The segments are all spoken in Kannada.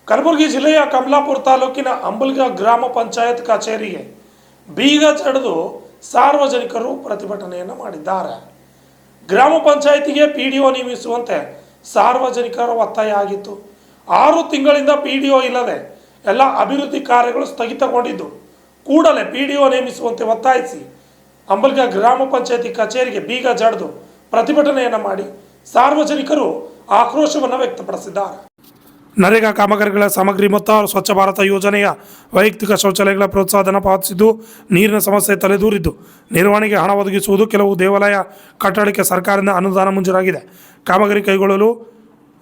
ಕಲಬುರಗಿ ಜಿಲ್ಲೆಯ ಕಮಲಾಪುರ ತಾಲೂಕಿನ ಅಂಬಲ್ಗ ಗ್ರಾಮ ಪಂಚಾಯತ್ ಕಚೇರಿಗೆ ಬೀಗ ಜಡಿದು ಸಾರ್ವಜನಿಕರು ಪ್ರತಿಭಟನೆಯನ್ನು ಮಾಡಿದ್ದಾರೆ. ಗ್ರಾಮ ಪಂಚಾಯತಿಗೆ ಪಿಡಿಒ ನೇಮಿಸುವಂತೆ ಸಾರ್ವಜನಿಕರ ಒತ್ತಾಯ ಆಗಿತ್ತು. 6 ತಿಂಗಳಿಂದ ಪಿಡಿಒ ಇಲ್ಲದೆ ಎಲ್ಲ ಅಭಿವೃದ್ಧಿ ಕಾರ್ಯಗಳು ಸ್ಥಗಿತಗೊಂಡಿದ್ದು, ಕೂಡಲೇ ಪಿಡಿಒ ನೇಮಿಸುವಂತೆ ಒತ್ತಾಯಿಸಿ ಅಂಬಲ್ಗ ಗ್ರಾಮ ಪಂಚಾಯತಿ ಕಚೇರಿಗೆ ಬೀಗ ಜಡಿದು ಪ್ರತಿಭಟನೆಯನ್ನು ಮಾಡಿ ಸಾರ್ವಜನಿಕರು ಆಕ್ರೋಶವನ್ನು ವ್ಯಕ್ತಪಡಿಸಿದ್ದಾರೆ. ನರೇಗಾ ಕಾಮಗಾರಿಗಳ ಸಾಮಗ್ರಿ ಮೊತ್ತ, ಸ್ವಚ್ಛ ಭಾರತ ಯೋಜನೆಯ ವೈಯಕ್ತಿಕ ಶೌಚಾಲಯಗಳ ಪ್ರೋತ್ಸಾಹಧನ ಪಾವತಿಸಿದ್ದು, ನೀರಿನ ಸಮಸ್ಯೆ ತಲೆದೂರಿದ್ದು, ನಿರ್ವಹಣೆಗೆ ಹಣ ಒದಗಿಸುವುದು, ಕೆಲವು ದೇವಾಲಯ ಕಟ್ಟಡಕ್ಕೆ ಸರ್ಕಾರದಿಂದ ಅನುದಾನ ಮಂಜೂರಾಗಿದೆ. ಕಾಮಗಾರಿ ಕೈಗೊಳ್ಳಲು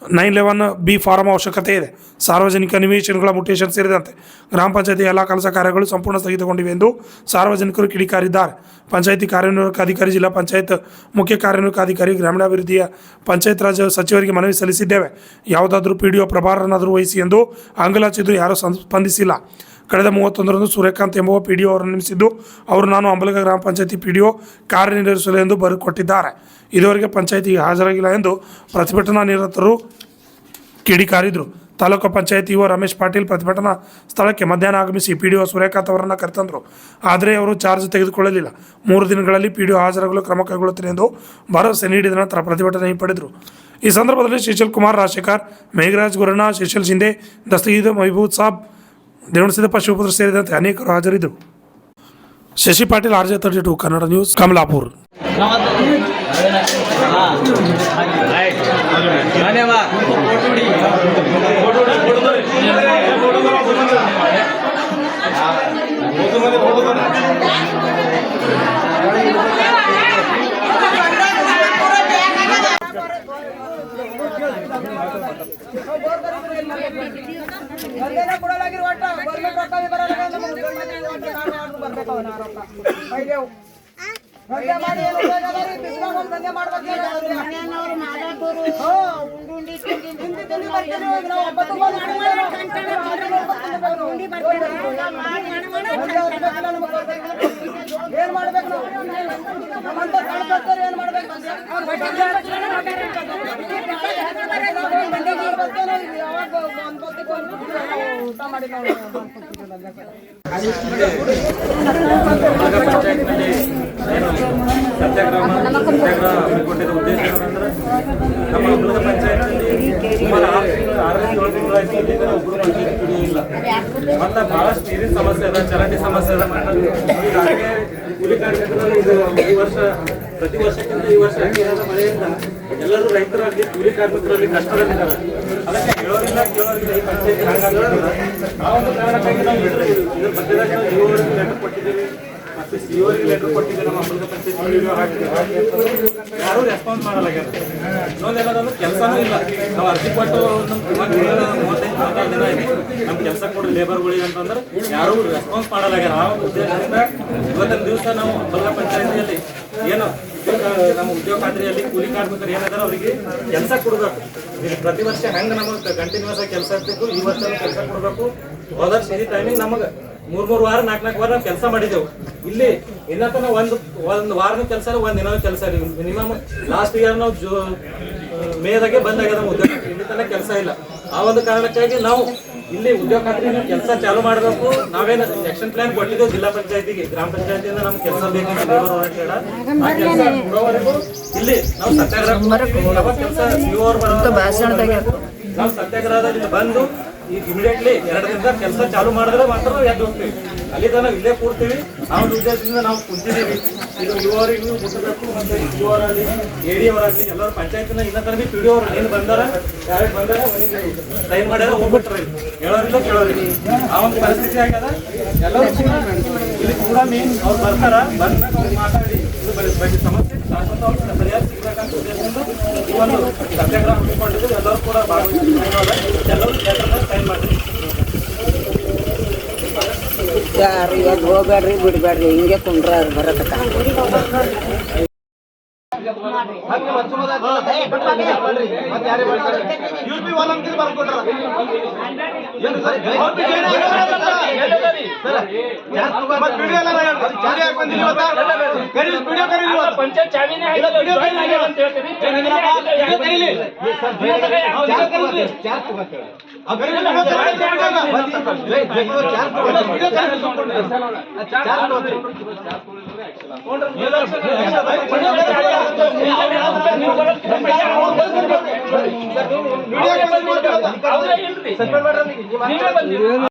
911B ಫಾರಂ ಅವಶ್ಯಕತೆ ಇದೆ. ಸಾರ್ವಜನಿಕ ನಿವೇಶನಗಳ ಮುಟೇಷನ್ ಸೇರಿದಂತೆ ಗ್ರಾಮ ಪಂಚಾಯತಿ ಎಲ್ಲ ಕೆಲಸ ಕಾರ್ಯಗಳು ಸಂಪೂರ್ಣ ಸ್ಥಗಿತಗೊಂಡಿವೆ ಎಂದು ಸಾರ್ವಜನಿಕರು ಕಿಡಿಕಾರಿದ್ದಾರೆ. ಪಂಚಾಯತಿ ಕಾರ್ಯನಿರ್ವಾಹಕ ಅಧಿಕಾರಿ, ಜಿಲ್ಲಾ ಪಂಚಾಯತ್ ಮುಖ್ಯ ಕಾರ್ಯನಿರ್ವಾಹಕ ಅಧಿಕಾರಿ, ಗ್ರಾಮೀಣಾಭಿವೃದ್ಧಿಯ ಪಂಚಾಯತ್ ರಾಜ್ ಸಚಿವರಿಗೆ ಮನವಿ ಸಲ್ಲಿಸಿದ್ದೇವೆ. ಯಾವುದಾದ್ರೂ ಪಿಡಿಒ ಪ್ರಭಾರನಾದರೂ ವಹಿಸಿ ಎಂದು ಅಂಗಲಾಚಿದ್ದು ಯಾರೂ ಸ್ಪಂದಿಸಿಲ್ಲ. ಕಳೆದ 31ರಂದು ಸೂರ್ಯಕಾಂತ್ ಎಂಬುವ ಪಿಡಿಒ ಅವರನ್ನು ನೇಮಿಸಿದ್ದು, ಅವರು ನಾನು ಅಂಬಲ್ಗ ಗ್ರಾಮ ಪಂಚಾಯತಿ ಪಿಡಿಒ ಕಾರ್ಯನಿರ್ವಹಿಸಲು ಎಂದು ಬರೆದುಕೊಟ್ಟಿದ್ದಾರೆ. ಇದುವರೆಗೆ ಪಂಚಾಯತಿಗೆ ಹಾಜರಾಗಿಲ್ಲ ಎಂದು ಪ್ರತಿಭಟನಾ ನಿರತರು ಕಿಡಿಕಾರಿದರು. ತಾಲೂಕು ಪಂಚಾಯತ್ ಇಒ ರಮೇಶ್ ಪಾಟೀಲ್ ಪ್ರತಿಭಟನಾ ಸ್ಥಳಕ್ಕೆ ಮಧ್ಯಾಹ್ನ ಆಗಮಿಸಿ ಪಿಡಿಒ ಸೂರ್ಯಕಾಂತ್ ಅವರನ್ನು ಕರೆತಂದರು. ಆದರೆ ಅವರು ಚಾರ್ಜ್ ತೆಗೆದುಕೊಳ್ಳಲಿಲ್ಲ. 3 ದಿನಗಳಲ್ಲಿ ಪಿಡಿಒ ಹಾಜರಾಗಲು ಕ್ರಮ ಕೈಗೊಳ್ಳುತ್ತೇನೆ ಎಂದು ಭರವಸೆ ನೀಡಿದ ನಂತರ ಪ್ರತಿಭಟನೆ ಹಿಂಪಡೆದರು. ಈ ಸಂದರ್ಭದಲ್ಲಿ ಶ್ರೀಶೈಲ್ ಕುಮಾರ್, ರಾಜಶೇಖರ್, ಮೇಘರಾಜ್ ಗುರಣ್ಣ, ಶ್ರೀಶೈಲ್ ಶಿಂದೆ, ದಸ್ತಗೀರ್ ಮಹಬೂಬ್ ಸಾಬ್, ದೇವಣಸಿದ್ದಪ್ಪ ಶಿವಪುತ್ರ ಸೇರಿದಂತೆ ಅನೇಕರು ಹಾಜರಿದ್ದರು. Shashi Patil, RJ32 Kannada news, Kamalapur. ಸತ್ಯಾಗ್ರಹ ಹಮ್ಮಿಕೊಂಡಿದ್ದ ಉದ್ದೇಶ ಏನಂದ್ರೆ, ನಮ್ಮ ಅಂಬಲ್ಗ ಪಂಚಾಯತ್ನಲ್ಲಿ ಸುಮಾರು 6 ತಿಂಗಳು ಒಬ್ಬರು ಪಂಚಾಯತ್ ಪಿಡಿಒ ಇಲ್ಲ. ಮತ್ತು ಭಾಳಷ್ಟು ನೀರಿನ ಸಮಸ್ಯೆ ಅದ, ಚರಂಡಿ ಸಮಸ್ಯೆ ಅದ. ಹಾಗೆ ಕೂಲಿ ಕಾರ್ಮಿಕರು ಇದು ಈ ವರ್ಷ ಪ್ರತಿ ವರ್ಷಕ್ಕಿಂತ ಈ ವರ್ಷ ಆಗಿರೋ ಮಳೆಯಿಂದ ಎಲ್ಲರೂ ರೈತರಲ್ಲಿ, ಕೂಲಿ ಕಾರ್ಮಿಕರಲ್ಲಿ ಕಷ್ಟದಲ್ಲಿದ್ದಾರೆ. ಅದಕ್ಕೆ ಹೇಳೋರಿಲ್ಲ ಕೇಳೋರಿಲ್ಲ ಈ ಪಂಚಾಯತಿ ಹಾಗಾದ್ರೆ ಆ ಒಂದು ಕಾರಣಕ್ಕಾಗಿ ನಾವು ಇದ್ರ ಮಧ್ಯದಾಗ ಇಒವರೆಗೆ ಲೆಟರ್ ಕೊಟ್ಟಿದ್ದೀವಿ ಮತ್ತು ಸಿಒರಿಗೆ ಲೆಟರ್ ಕೊಟ್ಟಿದ್ದೀವಿ. ನಮ್ಮ ಅಂಬಲ್ಗ ಪಂಚಾಯತ್ ವಿಡಿಯೋ ಹಾಕಿ ಯಾರೂ ರೆಸ್ಪಾನ್ಸ್ ಮಾಡಲಾಗ್ಯಾರ. ಇನ್ನೊಂದೇನಂದ್ರೆ ಕೆಲಸನೂ ಇಲ್ಲ. ನಾವು ಅರ್ಜಿ ಕೊಟ್ಟು ನಮ್ಮ 35-40 ದಿನ ಆಯ್ತು ನಮ್ಮ ಕೆಲಸ ಕೊಡು ಲೇಬರ್ಗಳಿಗೆ ಅಂತಂದ್ರೆ ಯಾರೂ ರೆಸ್ಪಾನ್ಸ್ ಮಾಡಲಾಗ್ಯಾರ. ಆ ಒಂದು ಉದ್ದೇಶದಿಂದ ಇವತ್ತಿನ ದಿವಸ ನಾವು ಅಂಬಲ್ಗ ಪಂಚಾಯತಿಯಲ್ಲಿ ಏನು ನಮ್ಮ ಉದ್ಯೋಗ ಖಾತ್ರಿಯಲ್ಲಿ ಕೂಲಿ ಕಾರ್ಮಿಕರು ಏನಾದ್ರೆ ಅವರಿಗೆ ಕೆಲಸ ಕೊಡಬೇಕು. ಪ್ರತಿ ವರ್ಷ ಹೆಂಗೆ ನಮಗೆ ಕಂಟಿನ್ಯೂಸ್ ಆಗಿ ಕೆಲಸ ಇರ್ತಿತ್ತು, ಈ ವರ್ಷ ಕೆಲಸ ಕೊಡಬೇಕು. ಹೋದ ವರ್ಷ ಈ ಟೈಮಿಂಗ್ ನಮಗೆ 3 ವಾರ 4 ವಾರ ನಾವು ಕೆಲಸ ಮಾಡಿದ್ದೆವು. ಇಲ್ಲಿ ಇನ್ನ ತನಕ ಒಂದು ವಾರನೂ ಕೆಲಸ ಇಲ್ಲ, ಒಂದು ದಿನವೂ ಕೆಲಸ ಇಲ್ಲ. ಮಿನಿಮಮ್ ಲಾಸ್ಟ್ ಇಯರ್ ನಾವು ಮೇದಾಗೆ ಬಂದಾಗ್ಯದ ನಮ್ಮ ಉದ್ಯೋಗ, ಇಲ್ಲಿ ತನಕ ಕೆಲಸ ಇಲ್ಲ. ಆ ಒಂದು ಕಾರಣಕ್ಕಾಗಿ ನಾವು ಇಲ್ಲಿ ಉದ್ಯೋಗ ಖಾತ್ರಿ ಕೆಲಸ ಚಾಲೂ ಮಾಡಬೇಕು. ನಾವೇನು ಆಕ್ಷನ್ ಪ್ಲಾನ್ ಕೊಟ್ಟಿದ್ದೇವೆ ಜಿಲ್ಲಾ ಪಂಚಾಯತಿಗೆ, ಗ್ರಾಮ ಪಂಚಾಯತಿಯಿಂದ ನಮ್ಗೆ ಕೆಲಸ ಬೇಕಂತ ಆ ಕೆಲಸ ಕೊಡೋವರೆಗೂ ಇಲ್ಲಿ ನಾವು ಸತ್ಯಾಗ್ರಹ ಕೆಲಸ ನಾವು ಸತ್ಯಾಗ್ರಹದಲ್ಲಿ ಬಂದು ಈಗ ಇಮಿಡಿಯೇಟ್ಲಿ 2 ದಿನದ ಕೆಲಸ ಚಾಲೂ ಮಾಡಿದ್ರೆ ಮಾತ್ರ ನಾವು ಎದ್ದು ಹೋಗ್ತೀವಿ. ಅಲ್ಲಿ ತನಕ ಇಲ್ಲೇ ಕೂರ್ತೀವಿ. ಆ ಒಂದು ಉದ್ದೇಶದಿಂದ ನಾವು ಕುಂತಿದ್ದೀವಿ. ಇದು ಯುವರಿಗೂ ಮುಟ್ಟಬೇಕು ಮತ್ತು ಯುವರಲ್ಲಿ AD ಅವರಾಗಲಿ ಎಲ್ಲರೂ ಪಂಚಾಯತಿನ ಇನ್ನ ತನಕ ಪಿಡಿಒ ಅವರು ಏನು ಬಂದಾರ, ಯಾರು ಬಂದಾರ ಸೈನ್ ಮಾಡ್ಯಾರ ಹೋಗ್ಬಿಟ್ರಿ, ಹೇಳೋರಿಲ್ಲ ಕೇಳೋರಿಲ್ಲ. ಆ ಒಂದು ಪರಿಸ್ಥಿತಿ ಆಗ್ಯದ. ಎಲ್ಲರೂ ಇಲ್ಲಿ ಕೂಡ ಮೇನ್ ಅವ್ರು ಬರ್ತಾರ, ಬಂದ್ಮೇಲೆ ಅವ್ರು ಮಾತಾಡಿ ಬಗ್ಗೆ ಸಮಸ್ಯೆ ಶಾಶ್ವತ ಪರಿಹಾರ ಸಿಗ್ಬೇಕಂತ ಉದ್ದೇಶದಿಂದ ಈ ಒಂದು ಸತ್ಯಾಗ್ರಹ ಹಮ್ಮಿಕೊಂಡಿದ್ದು. ಎಲ್ಲರೂ ಕೂಡ ಭಾಗವಹಿಸಿ ಎಲ್ಲರೂ ಸೈನ್ ಮಾಡಿರಿ. ಯಾರು ಇವತ್ತು ಹೋಗ್ಬೇಡ್ರಿ ಬಿಡ್ಬೇಡ್ರಿ, ಹಿಂಗೆ ಕುಂಡ್ರ ಬರತ್ತ. पंचायत चावी नाही ಸಸ್ಪೆಂಡ್ ಮಾಡ್ರಿ.